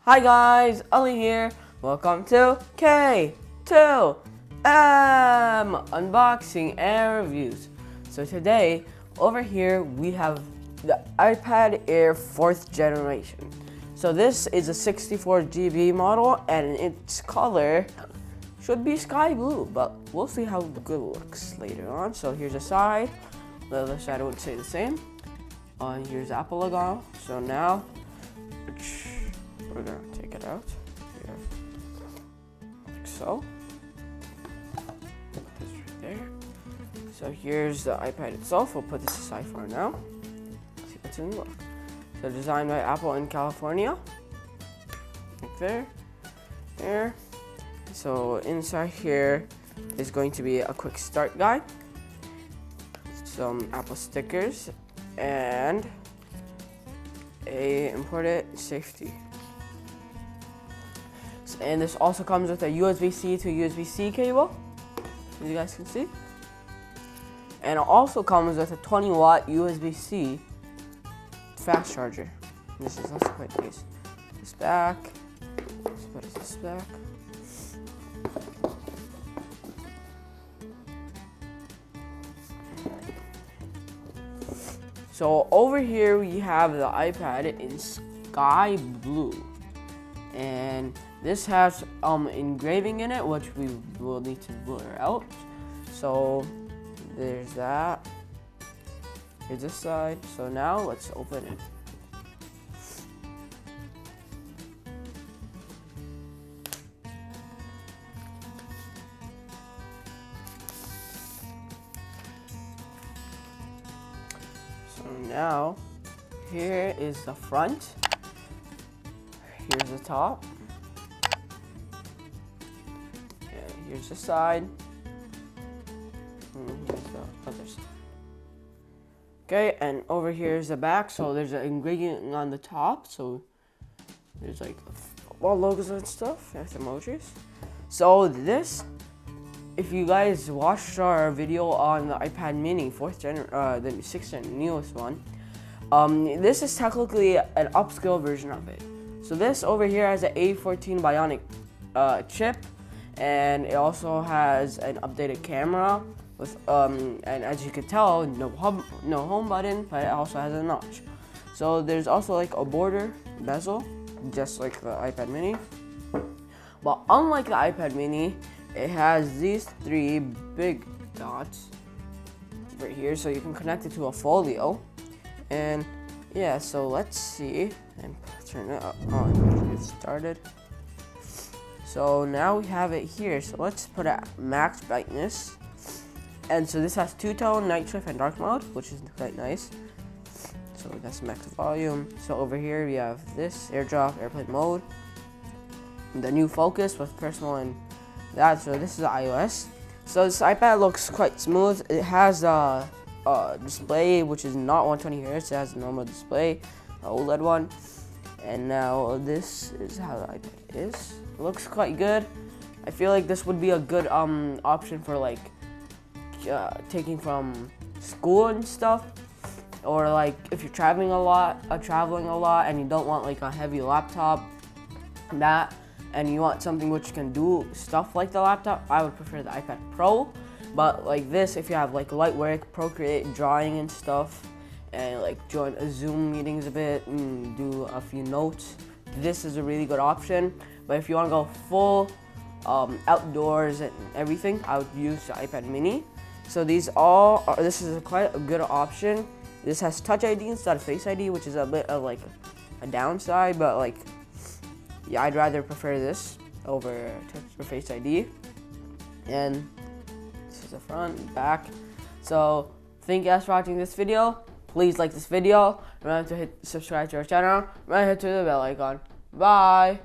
Hi guys, Ali here. Welcome to K2M Unboxing and Reviews. So today, over here, we have the iPad Air 4th generation. So this is a 64 GB model and its color should be sky blue, but we'll see how good it looks later on. So here's the side. The other side I would say the same. Here's Apple logo. So now we're gonna take it out here, like so. Put this right there. So here's the iPad itself. We'll put this aside for now. See what's in the book. So designed by Apple in California. Like there. So inside here is going to be a quick start guide, some Apple stickers, and a important safety. And this also comes with a USB-C to USB-C cable, as you guys can see. And it also comes with a 20-watt USB-C fast charger. This is also quite nice. This back. What is this back? So over here we have the iPad in sky blue, and this has engraving in it, which we will need to blur out. So there's that. Here's this side. So now let's open it. So now, here is the front. Here's the top. And here's the side. And here's the other side. Okay, and over here is the back. So there's an ingredient on the top. So there's like football logos and stuff. There's emojis. So this, if you guys watched our video on the iPad mini, the 6th gen, newest one, this is technically an upscale version of it. So this over here has an A14 Bionic chip, and it also has an updated camera with, and as you can tell, no home button, but it also has a notch. So there's also like a border bezel, just like the iPad mini. But unlike the iPad mini, it has these three big dots right here, so you can connect it to a folio. And yeah, so let's see, and turn it on, get started. So now we have it here, so let's put it at max brightness. And so this has two-tone, night shift, and dark mode, which is quite nice. So that's max volume. So over here we have this airdrop, airplane mode, the new focus with personal and that. So this is iOS. So this iPad looks quite smooth. It has a display which is not 120 Hz. It has a normal display, an OLED one. And now this is how the iPad is. It looks quite good. I feel like this would be a good option for like taking from school and stuff, or like if you're traveling a lot, and you don't want like a heavy laptop, and you want something which can do stuff like the laptop, I would prefer the iPad Pro. But like this, if you have like light work, Procreate, drawing and stuff, and like join a Zoom meetings a bit and do a few notes, this is a really good option. But if you want to go full outdoors and everything, I would use the iPad mini. So this is quite a good option. This has Touch ID instead of Face ID, which is a bit of like a downside, but like, yeah, I'd rather prefer this over Touch or Face ID. And this is the front and back. So thank you guys for watching this video. Please like this video. Remember to hit subscribe to our channel. Remember to hit the bell icon. Bye.